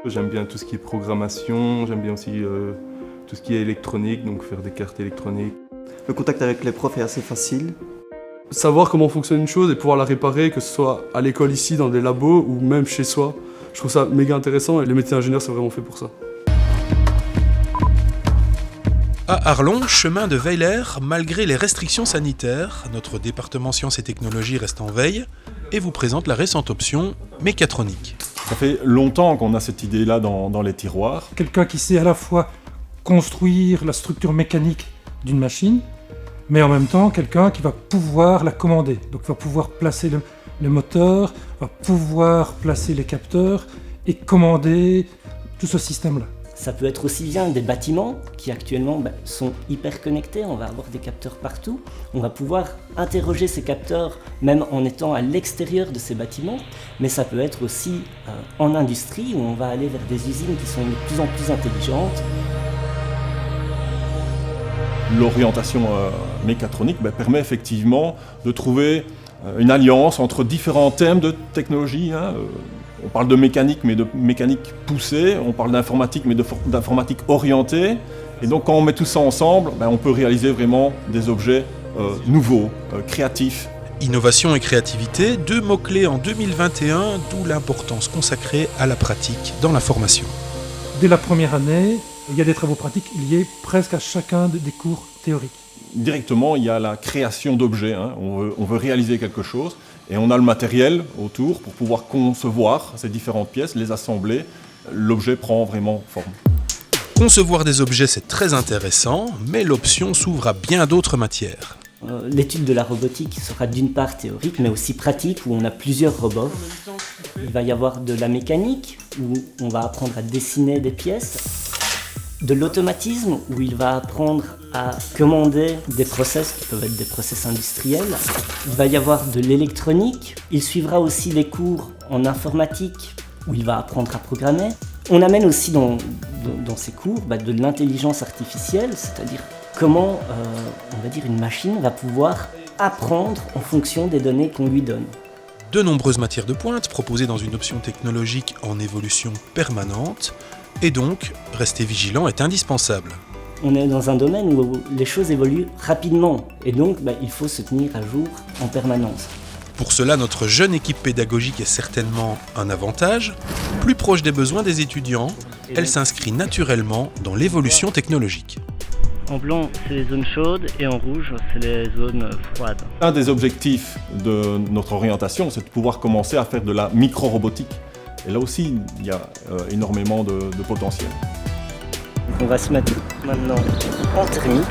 J'aime bien tout ce qui est programmation, j'aime bien aussi tout ce qui est électronique, donc faire des cartes électroniques. Le contact avec les profs est assez facile. Savoir comment fonctionne une chose et pouvoir la réparer, que ce soit à l'école ici, dans des labos ou même chez soi, je trouve ça méga intéressant et le métier d'ingénieur c'est vraiment fait pour ça. À Arlon, chemin de Weiler, malgré les restrictions sanitaires, notre département sciences et technologies reste en veille et vous présente la récente option mécatronique. Ça fait longtemps qu'on a cette idée-là dans les tiroirs. Quelqu'un qui sait à la fois construire la structure mécanique d'une machine, mais en même temps quelqu'un qui va pouvoir la commander. Donc va pouvoir placer le moteur, va pouvoir placer les capteurs et commander tout ce système-là. Ça peut être aussi bien des bâtiments qui actuellement sont hyper connectés, on va avoir des capteurs partout. On va pouvoir interroger ces capteurs même en étant à l'extérieur de ces bâtiments, mais ça peut être aussi en industrie où on va aller vers des usines qui sont de plus en plus intelligentes. L'orientation mécatronique permet effectivement de trouver une alliance entre différents thèmes de technologie. On parle de mécanique, mais de mécanique poussée, on parle d'informatique, mais d'informatique orientée. Et donc quand on met tout ça ensemble, on peut réaliser vraiment des objets nouveaux, créatifs. Innovation et créativité, deux mots-clés en 2021, d'où l'importance consacrée à la pratique dans la formation. Dès la première année, il y a des travaux pratiques liés presque à chacun des cours théoriques. Directement, il y a la création d'objets. On veut réaliser quelque chose et on a le matériel autour pour pouvoir concevoir ces différentes pièces, les assembler. L'objet prend vraiment forme. Concevoir des objets, c'est très intéressant, mais l'option s'ouvre à bien d'autres matières. L'étude de la robotique sera d'une part théorique, mais aussi pratique, où on a plusieurs robots. Il va y avoir de la mécanique, où on va apprendre à dessiner des pièces. De l'automatisme, où il va apprendre à commander des process qui peuvent être des process industriels. Il va y avoir de l'électronique. Il suivra aussi des cours en informatique, où il va apprendre à programmer. On amène aussi dans ces cours de l'intelligence artificielle, c'est-à-dire comment on va dire une machine va pouvoir apprendre en fonction des données qu'on lui donne. De nombreuses matières de pointe proposées dans une option technologique en évolution permanente, et donc rester vigilant est indispensable. On est dans un domaine où les choses évoluent rapidement, et donc il faut se tenir à jour en permanence. Pour cela, notre jeune équipe pédagogique est certainement un avantage. Plus proche des besoins des étudiants, elle s'inscrit naturellement dans l'évolution technologique. En blanc, c'est les zones chaudes et en rouge, c'est les zones froides. Un des objectifs de notre orientation, c'est de pouvoir commencer à faire de la micro-robotique. Et là aussi, il y a énormément de potentiel. On va se mettre maintenant en thermique.